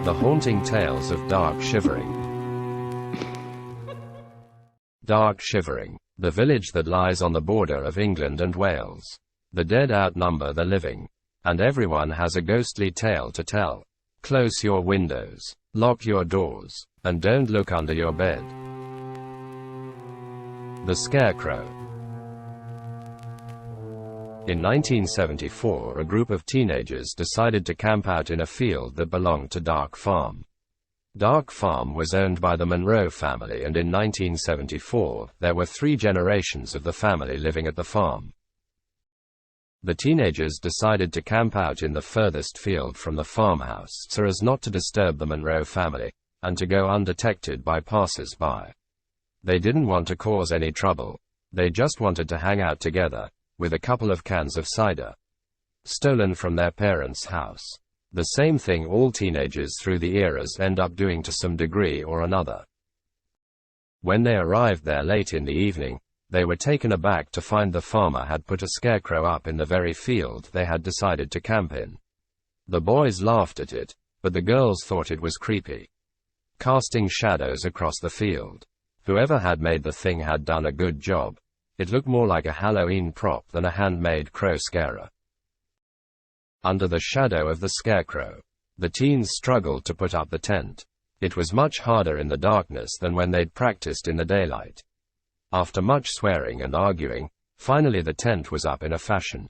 The Haunting Tales of Dark Shivering. Dark Shivering, the village that lies on the border of England and Wales. The dead outnumber the living, and everyone has a ghostly tale to tell. Close your windows, lock your doors, and don't look under your bed. The Scarecrow. In 1974, a group of teenagers decided to camp out in a field that belonged to Dark Farm. Dark Farm was owned by the Monroe family, and in 1974, there were 3 generations of the family living at the farm. The teenagers decided to camp out in the furthest field from the farmhouse so as not to disturb the Monroe family, and to go undetected by passers-by. They didn't want to cause any trouble. They just wanted to hang out together, with a couple of cans of cider, stolen from their parents' house. The same thing all teenagers through the eras end up doing to some degree or another. When they arrived there late in the evening, they were taken aback to find the farmer had put a scarecrow up in the very field they had decided to camp in. The boys laughed at it, but the girls thought it was creepy. Casting shadows across the field. Whoever had made the thing had done a good job. It looked more like a Halloween prop than a handmade crow scarer. Under the shadow of the scarecrow, the teens struggled to put up the tent. It was much harder in the darkness than when they'd practiced in the daylight. After much swearing and arguing, finally the tent was up in a fashion.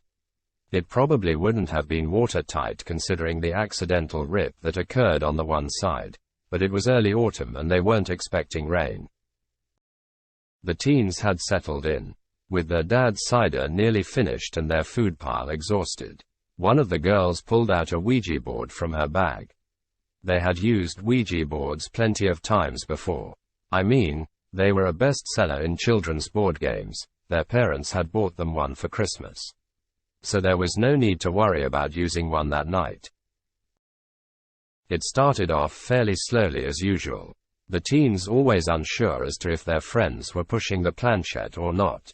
It probably wouldn't have been watertight considering the accidental rip that occurred on the one side, but it was early autumn and they weren't expecting rain. The teens had settled in, with their dad's cider nearly finished and their food pile exhausted. One of the girls pulled out a Ouija board from her bag. They had used Ouija boards plenty of times before. I mean, they were a bestseller in children's board games. Their parents had bought them one for Christmas. So there was no need to worry about using one that night. It started off fairly slowly as usual. The teens always unsure as to if their friends were pushing the planchette or not.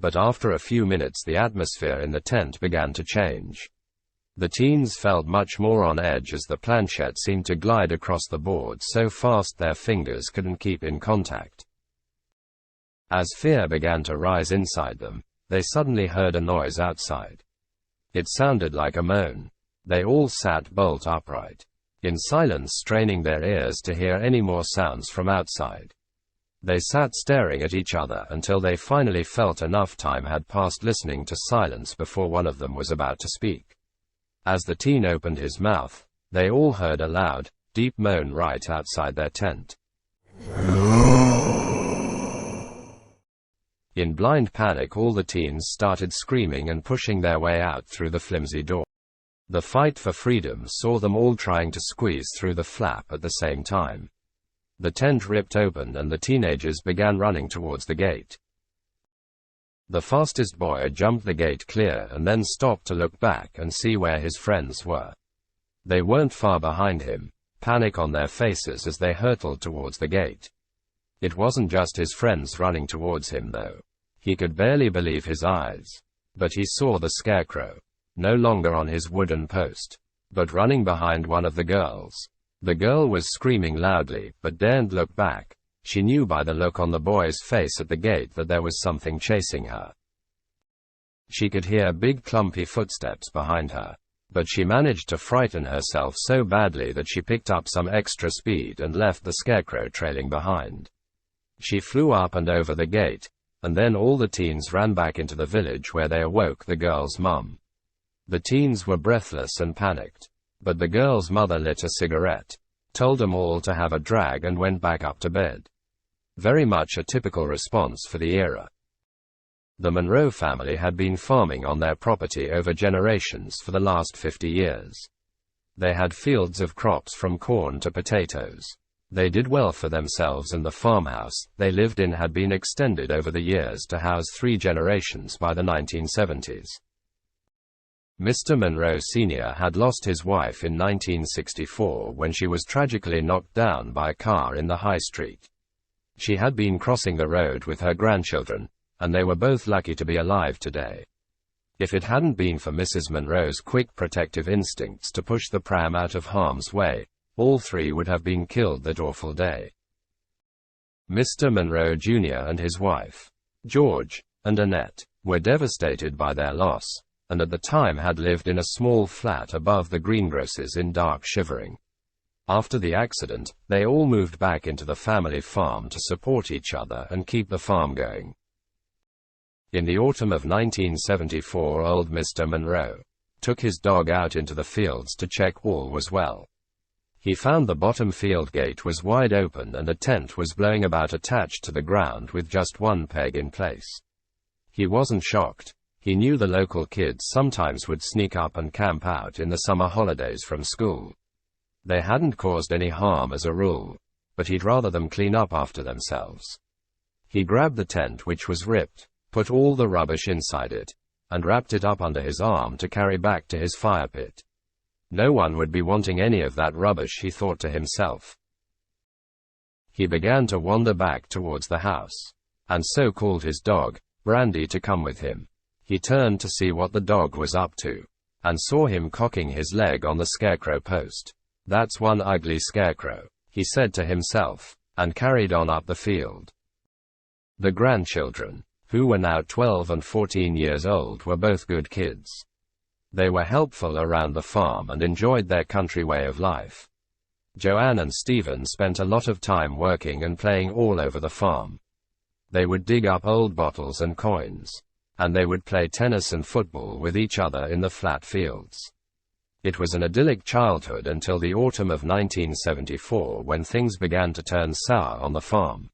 But after a few minutes the atmosphere in the tent began to change. The teens felt much more on edge as the planchette seemed to glide across the board so fast their fingers couldn't keep in contact. As fear began to rise inside them, they suddenly heard a noise outside. It sounded like a moan. They all sat bolt upright, in silence, straining their ears to hear any more sounds from outside. They sat staring at each other until they finally felt enough time had passed listening to silence before one of them was about to speak. As the teen opened his mouth, they all heard a loud, deep moan right outside their tent. In blind panic, all the teens started screaming and pushing their way out through the flimsy door. The fight for freedom saw them all trying to squeeze through the flap at the same time. The tent ripped open and the teenagers began running towards the gate. The fastest boy jumped the gate clear and then stopped to look back and see where his friends were. They weren't far behind him, panic on their faces as they hurtled towards the gate. It wasn't just his friends running towards him though. He could barely believe his eyes. But he saw the scarecrow. No longer on his wooden post, but running behind one of the girls. The girl was screaming loudly, but daren't look back. She knew by the look on the boy's face at the gate that there was something chasing her. She could hear big clumpy footsteps behind her, but she managed to frighten herself so badly that she picked up some extra speed and left the scarecrow trailing behind. She flew up and over the gate, and then all the teens ran back into the village where they awoke the girl's mum. The teens were breathless and panicked, but the girl's mother lit a cigarette, told them all to have a drag and went back up to bed. Very much a typical response for the era. The Monroe family had been farming on their property over generations for the last 50 years. They had fields of crops from corn to potatoes. They did well for themselves, and the farmhouse they lived in had been extended over the years to house 3 generations by the 1970s. Mr. Monroe Sr. had lost his wife in 1964 when she was tragically knocked down by a car in the high street. She had been crossing the road with her grandchildren, and they were both lucky to be alive today. If it hadn't been for Mrs. Monroe's quick protective instincts to push the pram out of harm's way, all three would have been killed that awful day. Mr. Monroe Jr. and his wife, George, and Annette, were devastated by their loss, and at the time had lived in a small flat above the greengrocers in dark Shivering. After the accident, they all moved back into the family farm to support each other and keep the farm going. In the autumn of 1974, old Mr. Monroe took his dog out into the fields to check all was well. He found the bottom field gate was wide open and a tent was blowing about attached to the ground with just one peg in place. He wasn't shocked. He knew the local kids sometimes would sneak up and camp out in the summer holidays from school. They hadn't caused any harm as a rule, but he'd rather them clean up after themselves. He grabbed the tent, which was ripped, put all the rubbish inside it, and wrapped it up under his arm to carry back to his fire pit. No one would be wanting any of that rubbish, he thought to himself. He began to wander back towards the house, and so called his dog, Brandy, to come with him. He turned to see what the dog was up to, and saw him cocking his leg on the scarecrow post. "That's one ugly scarecrow," he said to himself, and carried on up the field. The grandchildren, who were now 12 and 14 years old, were both good kids. They were helpful around the farm and enjoyed their country way of life. Joanne and Stephen spent a lot of time working and playing all over the farm. They would dig up old bottles and coins, and they would play tennis and football with each other in the flat fields. It was an idyllic childhood until the autumn of 1974, when things began to turn sour on the farm.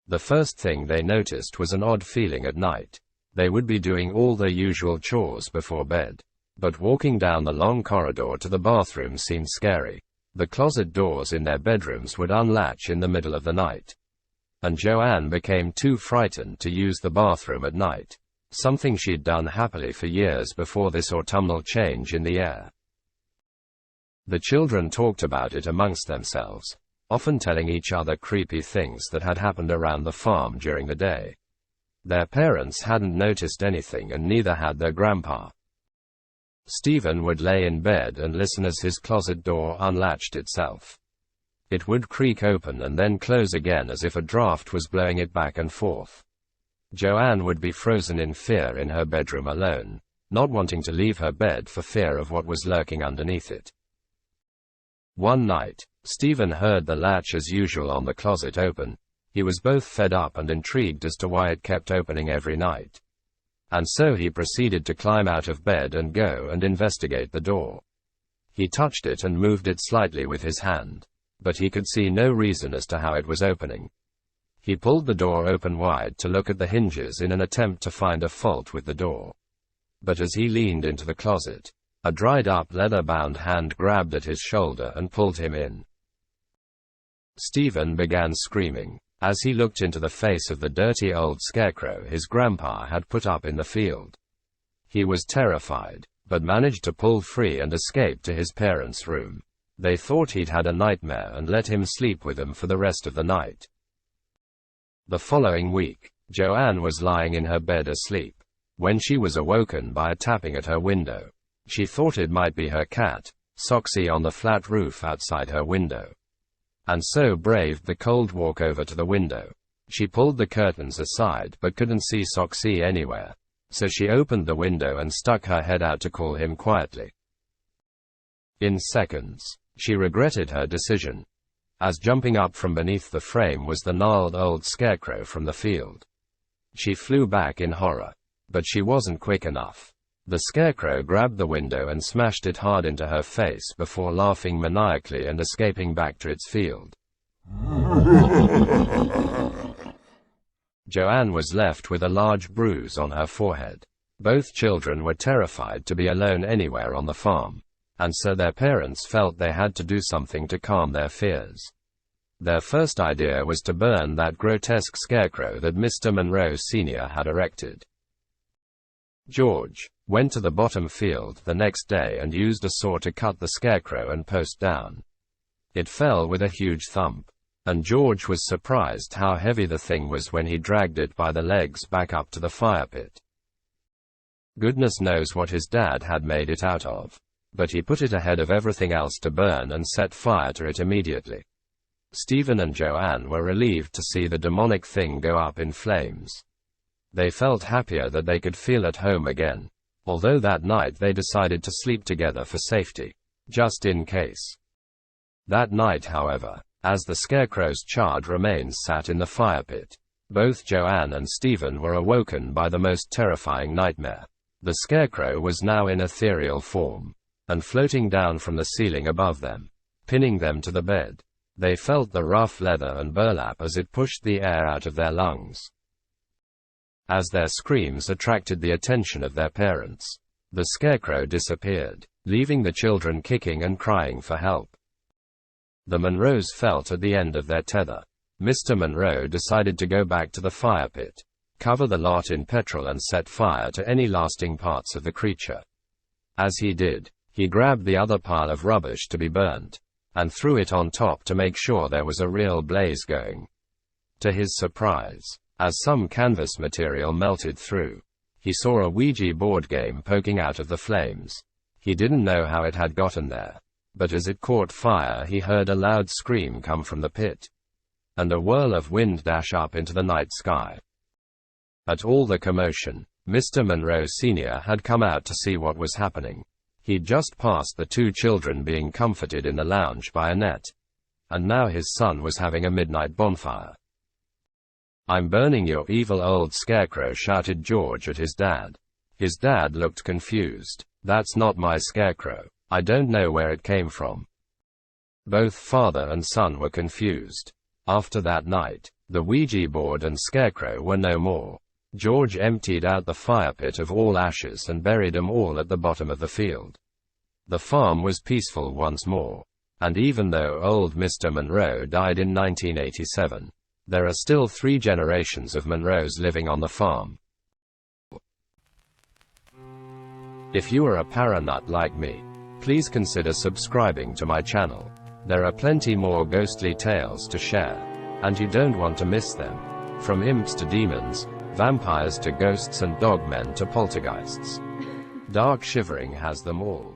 The first thing they noticed was an odd feeling at night. They would be doing all their usual chores before bed, but walking down the long corridor to the bathroom seemed scary. The closet doors in their bedrooms would unlatch in the middle of the night, and Joanne became too frightened to use the bathroom at night, something she'd done happily for years before this autumnal change in the air. The children talked about it amongst themselves, often telling each other creepy things that had happened around the farm during the day. Their parents hadn't noticed anything, and neither had their grandpa. Stephen would lay in bed and listen as his closet door unlatched itself. It would creak open and then close again as if a draft was blowing it back and forth. Joanne would be frozen in fear in her bedroom alone, not wanting to leave her bed for fear of what was lurking underneath it. One night, Stephen heard the latch as usual on the closet open. He was both fed up and intrigued as to why it kept opening every night. And so he proceeded to climb out of bed and go and investigate the door. He touched it and moved it slightly with his hand, but he could see no reason as to how it was opening. He pulled the door open wide to look at the hinges in an attempt to find a fault with the door. But as he leaned into the closet, a dried-up leather-bound hand grabbed at his shoulder and pulled him in. Stephen began screaming as he looked into the face of the dirty old scarecrow his grandpa had put up in the field. He was terrified, but managed to pull free and escape to his parents' room. They thought he'd had a nightmare and let him sleep with them for the rest of the night. The following week, Joanne was lying in her bed asleep, when she was awoken by a tapping at her window. She thought it might be her cat, Soxy, on the flat roof outside her window, and so braved the cold walk over to the window. She pulled the curtains aside but couldn't see Soxy anywhere, so she opened the window and stuck her head out to call him quietly. In seconds, she regretted her decision, as jumping up from beneath the frame was the gnarled old scarecrow from the field. She flew back in horror, but she wasn't quick enough. The scarecrow grabbed the window and smashed it hard into her face before laughing maniacally and escaping back to its field. Joanne was left with a large bruise on her forehead. Both children were terrified to be alone anywhere on the farm, and so their parents felt they had to do something to calm their fears. Their first idea was to burn that grotesque scarecrow that Mr. Monroe Sr. had erected. George went to the bottom field the next day and used a saw to cut the scarecrow and post down. It fell with a huge thump, and George was surprised how heavy the thing was when he dragged it by the legs back up to the fire pit. Goodness knows what his dad had made it out of, but he put it ahead of everything else to burn and set fire to it immediately. Stephen and Joanne were relieved to see the demonic thing go up in flames. They felt happier that they could feel at home again, although that night they decided to sleep together for safety, just in case. That night, however, as the Scarecrow's charred remains sat in the fire pit, both Joanne and Stephen were awoken by the most terrifying nightmare. The Scarecrow was now in ethereal form, and floating down from the ceiling above them, pinning them to the bed. They felt the rough leather and burlap as it pushed the air out of their lungs. As their screams attracted the attention of their parents, the Scarecrow disappeared, leaving the children kicking and crying for help. The Monroes felt at the end of their tether. Mr. Monroe decided to go back to the fire pit, cover the lot in petrol and set fire to any lasting parts of the creature. As he did, he grabbed the other pile of rubbish to be burnt, and threw it on top to make sure there was a real blaze going. To his surprise, as some canvas material melted through, he saw a Ouija board game poking out of the flames. He didn't know how it had gotten there, but as it caught fire he heard a loud scream come from the pit, and a whirl of wind dash up into the night sky. At all the commotion, Mr. Monroe Sr. had come out to see what was happening. He'd just passed the two children being comforted in the lounge by Annette, and now his son was having a midnight bonfire. "I'm burning your evil old Scarecrow," shouted George at his dad. His dad looked confused. "That's not my Scarecrow. I don't know where it came from." Both father and son were confused. After that night, the Ouija board and Scarecrow were no more. George emptied out the fire pit of all ashes and buried them all at the bottom of the field. The farm was peaceful once more, and even though old Mr. Monroe died in 1987, there are still 3 generations of Monroes living on the farm. If you are a paranut like me, please consider subscribing to my channel. There are plenty more ghostly tales to share, and you don't want to miss them. From imps to demons, vampires to ghosts and dogmen to poltergeists. Dark Shivering has them all.